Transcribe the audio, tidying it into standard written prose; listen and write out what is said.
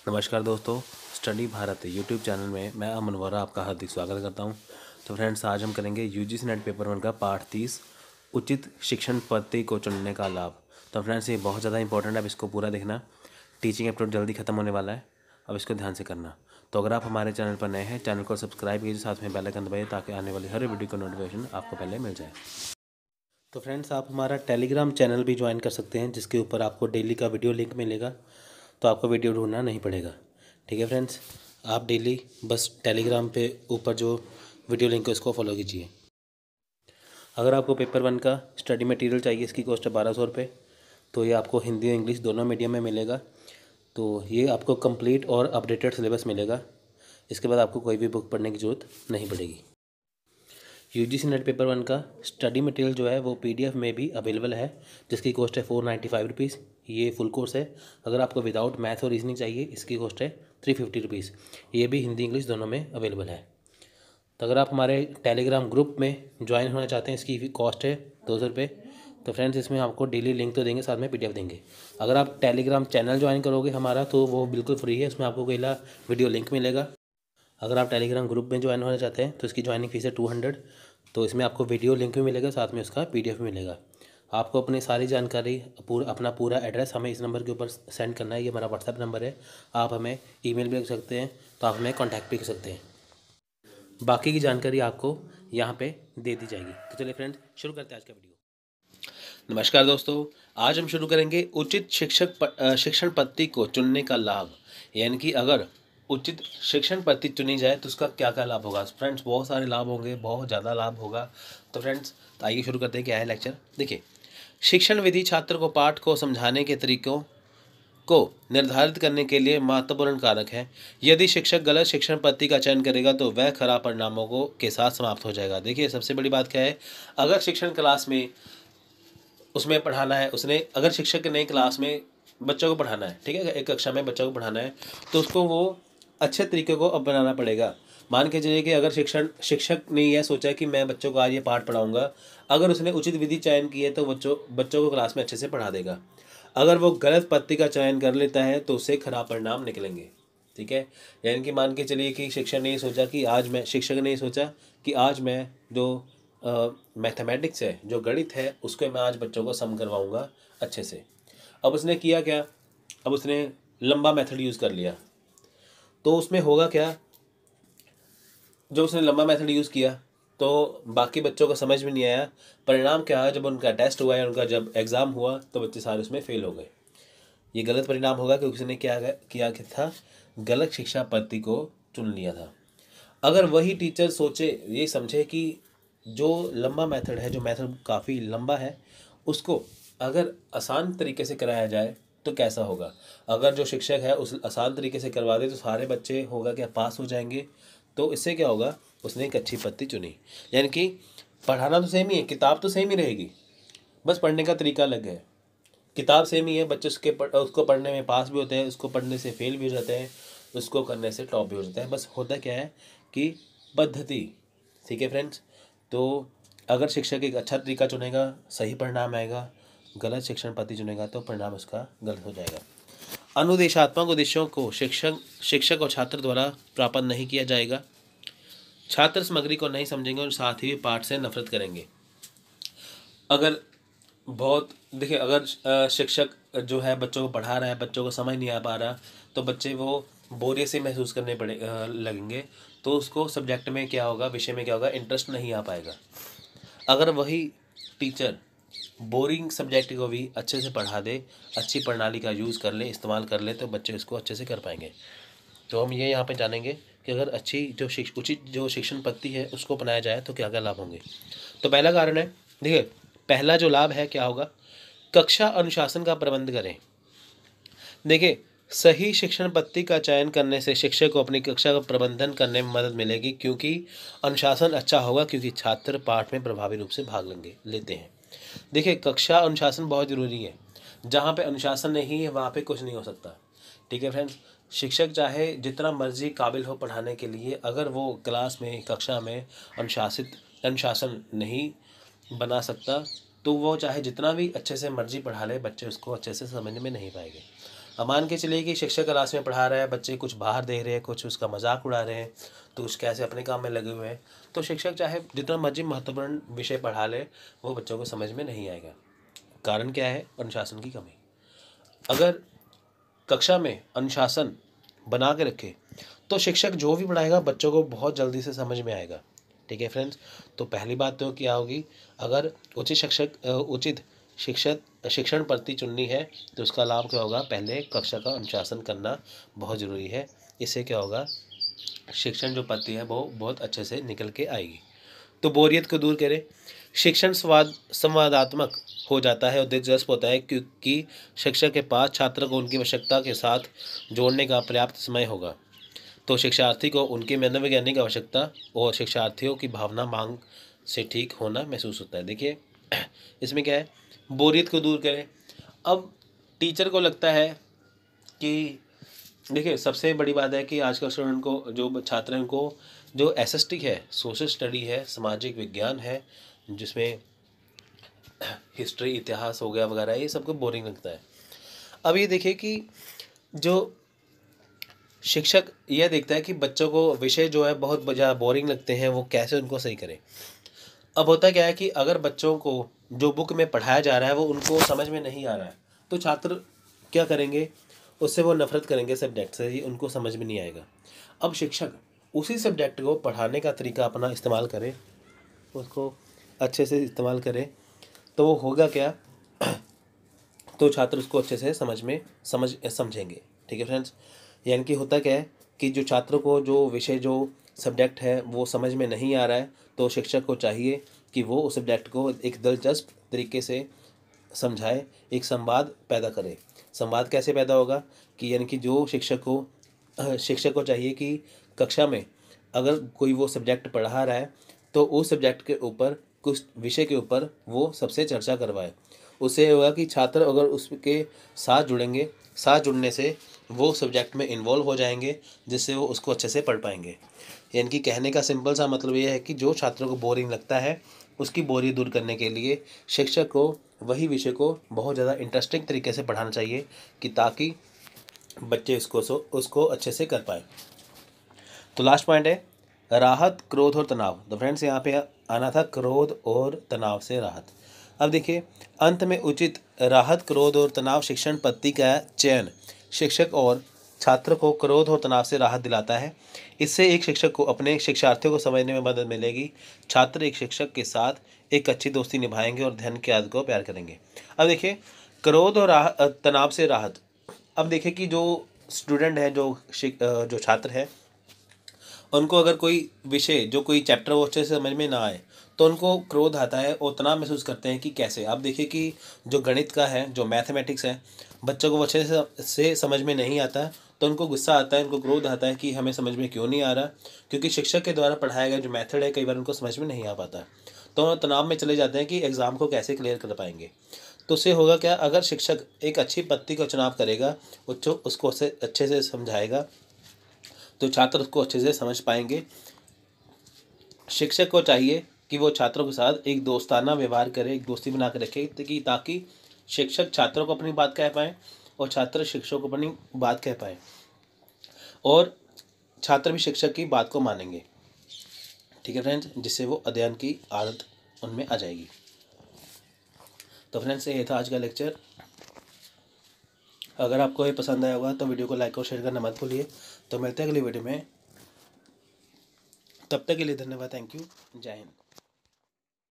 नमस्कार दोस्तों, study Bharat YouTube channel में मैं अमन वोरा आपका हार्दिक स्वागत करता हूं। तो फ्रेंड्स, आज हम करेंगे यूजीसी नेट पेपर 1 का पार्ट 30 उचित शिक्षण पद्धति को चुनने का लाभ। तो फ्रेंड्स, ये बहुत ज़्यादा इंपॉर्टेंट है, अब इसको पूरा देखना। टीचिंग एप्टीट्यूड जल्दी खत्म होने वाला है, अब इसको ध्यान से करना। तो अगर आप हमारे चैनल पर नए हैं, चैनल को सब्सक्राइब कीजिए, साथ में बेल आइकन दबाइए ताकि आने वाली हर वीडियो का नोटिफिकेशन आपको पहले मिल जाए। तो फ्रेंड्स, आप हमारा टेलीग्राम चैनल भी ज्वाइन कर सकते हैं, जिसके ऊपर आपको डेली का वीडियो लिंक मिलेगा, तो आपको वीडियो ढूंढना नहीं पड़ेगा। ठीक है फ्रेंड्स, आप डेली बस टेलीग्राम पे ऊपर जो वीडियो लिंक है उसको फॉलो कीजिए। अगर आपको पेपर 1 का स्टडी मटेरियल चाहिए, इसकी कॉस्ट है 1200 रुपये। तो ये आपको हिंदी और इंग्लिश दोनों मीडियम में मिलेगा। तो ये आपको कंप्लीट और अपडेटेड सिलेबस मिलेगा। इसके बाद आपको कोई भी बुक पढ़ने की ज़रूरत नहीं पड़ेगी। यूजीसी नेट पेपर 1 का स्टडी मटेरियल जो है वो पीडीएफ में भी अवेलेबल है, जिसकी कॉस्ट है 495 रुपीज़। ये फुल कोर्स है। अगर आपको विदाउट मैथ और रीजनिंग चाहिए, इसकी कॉस्ट है 350 रुपीज़। ये भी हिंदी इंग्लिश दोनों में अवेलेबल है। तो अगर आप हमारे टेलीग्राम ग्रुप में ज्वाइन होना चाहते हैं, इसकी कॉस्ट है 200 रुपये। तो फ्रेंड्स, इसमें आपको डेली लिंक तो देंगे, साथ में पीडीएफ देंगे। अगर आप टेलीग्राम चैनल ज्वाइन करोगे हमारा, तो वो बिल्कुल फ्री है, उसमें आपको अकेला वीडियो लिंक मिलेगा। अगर आप टेलीग्राम ग्रुप में ज्वाइन होना चाहते हैं तो इसकी ज्वाइनिंग फीस है 200। तो इसमें आपको वीडियो लिंक भी मिलेगा, साथ में उसका पीडीएफ भी मिलेगा। आपको अपनी सारी जानकारी, अपना पूरा एड्रेस हमें इस नंबर के ऊपर सेंड करना है। ये हमारा व्हाट्सएप नंबर है। आप हमें ईमेल भी कर सकते हैं, तो आप हमें कॉन्टैक्ट भी कर सकते हैं। बाकी की जानकारी आपको यहाँ पे दे दी जाएगी। तो चलिए फ्रेंड्स, शुरू करते हैं आज का वीडियो। नमस्कार दोस्तों, आज हम शुरू करेंगे उचित शिक्षण पद्धति को चुनने का लाभ। यानी कि अगर उचित शिक्षण पद्धति चुनी जाए तो उसका क्या क्या लाभ होगा। फ्रेंड्स, बहुत सारे लाभ होंगे, बहुत ज़्यादा लाभ होगा। तो फ्रेंड्स, आइए शुरू करते हैं। क्या है लेक्चर, देखिए। शिक्षण विधि छात्र को पाठ को समझाने के तरीकों को निर्धारित करने के लिए महत्वपूर्ण कारक है। यदि शिक्षक गलत शिक्षण पद्धति का चयन करेगा तो वह खराब परिणामों को के साथ समाप्त हो जाएगा। देखिए, सबसे बड़ी बात क्या है, अगर शिक्षण क्लास में उसमें पढ़ाना है, उसने अगर शिक्षक ने क्लास में बच्चों को पढ़ाना है, ठीक है, एक कक्षा में बच्चों को पढ़ाना है, तो उसको वो अच्छे तरीके को अपनाना पड़ेगा। मान के चलिए कि अगर शिक्षक ने यह सोचा कि मैं बच्चों को आज ये पाठ पढ़ाऊंगा, अगर उसने उचित विधि चयन की है तो बच्चों को क्लास में अच्छे से पढ़ा देगा। अगर वो गलत पद्धति का चयन कर लेता है तो उससे खराब परिणाम निकलेंगे। ठीक है, यानी कि मान के चलिए कि शिक्षक ने ये सोचा कि आज मैं जो मैथमेटिक्स है, जो गणित है, उसको मैं आज बच्चों को सम करवाऊंगा अच्छे से। अब उसने किया क्या, अब उसने लंबा मेथड यूज़ कर लिया। तो उसमें होगा क्या, जो उसने लंबा मेथड यूज़ किया तो बाकी बच्चों को समझ में नहीं आया। परिणाम क्या है, जब उनका टेस्ट हुआ या उनका जब एग्ज़ाम हुआ तो बच्चे सारे उसमें फेल हो गए। ये गलत परिणाम होगा क्योंकि उसने किया था, गलत शिक्षा पद्धति को चुन लिया था। अगर वही टीचर सोचे, ये समझे कि जो लंबा मेथड है, जो मेथड काफ़ी लंबा है, उसको अगर आसान तरीके से कराया जाए तो कैसा होगा। अगर जो शिक्षक है उस आसान तरीके से करवा दे तो सारे बच्चे होगा क्या, पास हो जाएंगे। तो इससे क्या होगा, उसने एक अच्छी पद्धति चुनी। यानी कि पढ़ाना तो सेम ही है, किताब तो सेम ही रहेगी, बस पढ़ने का तरीका अलग है। किताब सेम ही है, बच्चे उसको पढ़ने में पास भी होते हैं, उसको पढ़ने से फेल भी हो जाते हैं, उसको करने से टॉप भी हो जाते हैं। बस होता क्या है कि पद्धति। ठीक है फ्रेंड्स, तो अगर शिक्षक एक अच्छा तरीका चुनेगा, सही परिणाम आएगा। गलत शिक्षण पद्धति चुनेगा तो परिणाम उसका गलत हो जाएगा। अनुदेशात्मक उद्देश्यों को शिक्षक और छात्र द्वारा प्राप्त नहीं किया जाएगा। छात्र सामग्री को नहीं समझेंगे और साथ ही पाठ से नफरत करेंगे। अगर बहुत देखिए, अगर शिक्षक जो है बच्चों को पढ़ा रहा है, बच्चों को समझ नहीं आ पा रहा, तो बच्चे वो बोरियत से महसूस करने लगेंगे। तो उसको सब्जेक्ट में क्या होगा, विषय में क्या होगा, इंटरेस्ट नहीं आ पाएगा। अगर वही टीचर बोरिंग सब्जेक्ट को भी अच्छे से पढ़ा दे, अच्छी प्रणाली का यूज़ कर ले, इस्तेमाल कर ले, तो बच्चे इसको अच्छे से कर पाएंगे। तो हम ये यहाँ पे जानेंगे कि अगर अच्छी उचित जो शिक्षण पद्धति है उसको अपनाया जाए तो क्या क्या लाभ होंगे। तो पहला कारण है, देखिए, पहला जो लाभ है क्या होगा, कक्षा अनुशासन का प्रबंध करें। देखिए, सही शिक्षण पद्धति का चयन करने से शिक्षक को अपनी कक्षा का प्रबंधन करने में मदद मिलेगी, क्योंकि अनुशासन अच्छा होगा, क्योंकि छात्र पाठ में प्रभावी रूप से भाग लेते हैं। देखिए, कक्षा अनुशासन बहुत ज़रूरी है। जहाँ पे अनुशासन नहीं है वहाँ पे कुछ नहीं हो सकता। ठीक है फ्रेंड्स, शिक्षक चाहे जितना मर्जी काबिल हो पढ़ाने के लिए, अगर वो क्लास में, कक्षा में अनुशासन नहीं बना सकता, तो वो चाहे जितना भी अच्छे से मर्जी पढ़ा ले, बच्चे उसको अच्छे से समझ में नहीं पाएंगे। अब मान के चलिए कि शिक्षक क्लास में पढ़ा रहा है, बच्चे कुछ बाहर देख रहे हैं, कुछ उसका मजाक उड़ा रहे हैं, तो कुछ कैसे अपने काम में लगे हुए हैं, तो शिक्षक चाहे जितना मर्जी महत्वपूर्ण विषय पढ़ा ले, वो बच्चों को समझ में नहीं आएगा। कारण क्या है? अनुशासन की कमी। अगर कक्षा में अनुशासन बना के रखे तो शिक्षक जो भी पढ़ाएगा बच्चों को बहुत जल्दी से समझ में आएगा। ठीक है फ्रेंड्स, तो पहली बात तो क्या होगी, अगर उचित शिक्षण पद्धति चुननी है तो उसका लाभ क्या होगा, पहले कक्षा का अनुशासन करना बहुत ज़रूरी है। इससे क्या होगा, शिक्षण जो पद्धति है वो बहुत अच्छे से निकल के आएगी। तो बोरियत को दूर करें, शिक्षण संवादात्मक हो जाता है और दिलचस्प होता है, क्योंकि शिक्षक के पास छात्र को उनकी आवश्यकता के साथ जोड़ने का पर्याप्त समय होगा। तो शिक्षार्थी को उनकी मनोवैज्ञानिक आवश्यकता और शिक्षार्थियों की भावना मांग से ठीक होना महसूस होता है। देखिए इसमें क्या है, बोरियत को दूर करें। अब टीचर को लगता है कि देखिए सबसे बड़ी बात है कि आजकल स्टूडेंट को, जो छात्र हैं उनको जो एसएसटी है, सोशल स्टडी है, सामाजिक विज्ञान है, जिसमें हिस्ट्री इतिहास हो गया वगैरह, ये सबको बोरिंग लगता है। अब ये देखिए कि जो शिक्षक यह देखता है कि बच्चों को विषय जो है बहुत ज़्यादा बोरिंग लगते हैं, वो कैसे उनको सही करें। अब होता क्या है कि अगर बच्चों को जो बुक में पढ़ाया जा रहा है वो उनको समझ में नहीं आ रहा है, तो छात्र क्या करेंगे, उससे वो नफरत करेंगे सब्जेक्ट से, ही उनको समझ में नहीं आएगा। अब शिक्षक उसी सब्जेक्ट को पढ़ाने का तरीका अपना इस्तेमाल करे, उसको अच्छे से इस्तेमाल करे, तो वो होगा क्या, तो छात्र उसको अच्छे से समझेंगे। ठीक है फ्रेंड्स, यानी कि होता क्या है कि जो छात्रों को जो विषय जो सब्जेक्ट है वो समझ में नहीं आ रहा है, तो शिक्षक को चाहिए कि वो उस सब्जेक्ट को एक दिलचस्प तरीके से समझाए, एक संवाद पैदा करे। संवाद कैसे पैदा होगा कि यानी कि जो शिक्षक को चाहिए कि कक्षा में अगर कोई वो सब्जेक्ट पढ़ा रहा है तो उस सब्जेक्ट के ऊपर, कुछ विषय के ऊपर वो सबसे चर्चा करवाए। उससे होगा कि छात्र अगर उसके साथ जुड़ेंगे, साथ जुड़ने से वो सब्जेक्ट में इन्वॉल्व हो जाएंगे, जिससे वो उसको अच्छे से पढ़ पाएंगे। यानी कि कहने का सिंपल सा मतलब ये है कि जो छात्रों को बोरिंग लगता है उसकी बोरियत दूर करने के लिए शिक्षक को वही विषय को बहुत ज़्यादा इंटरेस्टिंग तरीके से पढ़ाना चाहिए, कि ताकि बच्चे उसको अच्छे से कर पाए। तो लास्ट पॉइंट है राहत, क्रोध और तनाव। तो फ्रेंड्स यहाँ पे आना था क्रोध और तनाव से राहत। अब देखिए अंत में उचित राहत, क्रोध और तनाव शिक्षण पद्धति का चयन शिक्षक और छात्र को क्रोध और तनाव से राहत दिलाता है। इससे एक शिक्षक को अपने शिक्षार्थियों को समझने में मदद मिलेगी। छात्र एक शिक्षक के साथ एक अच्छी दोस्ती निभाएंगे और अध्ययन की आदत को प्यार करेंगे। अब देखिए क्रोध और तनाव से राहत। अब देखिए कि जो स्टूडेंट है, जो छात्र है, उनको अगर कोई विषय, जो कोई चैप्टर वो अच्छे से समझ में ना आए तो उनको क्रोध आता है और तनाव महसूस करते हैं कि कैसे। आप देखिए कि जो गणित का है, जो मैथमेटिक्स है, बच्चों को अच्छे से समझ में नहीं आता तो उनको गुस्सा आता है, उनको क्रोध आता है कि हमें समझ में क्यों नहीं आ रहा, क्योंकि शिक्षक के द्वारा पढ़ाया गया जो मेथड है कई बार उनको समझ में नहीं आ पाता, तो तनाव में चले जाते हैं कि एग्ज़ाम को कैसे क्लियर कर पाएंगे। तो उससे होगा क्या, अगर शिक्षक एक अच्छी पद्धति का चुनाव करेगा, उसको अच्छे से समझाएगा, तो छात्र उसको अच्छे से समझ पाएंगे। शिक्षक को चाहिए कि वो छात्रों के साथ एक दोस्ताना व्यवहार करे, एक दोस्ती बना कर रखे, ताकि शिक्षक छात्रों को अपनी बात कह पाएँ और छात्र शिक्षक को अपनी बात कह पाए, और छात्र भी शिक्षक की बात को मानेंगे। ठीक है फ्रेंड्स, जिससे वो अध्ययन की आदत उनमें आ जाएगी। तो फ्रेंड्स ये था आज का लेक्चर। अगर आपको ये पसंद आया होगा तो वीडियो को लाइक और शेयर करना मत भूलिए। तो मिलते हैं अगली वीडियो में, तब तक के लिए धन्यवाद, थैंक यू, जय हिंद।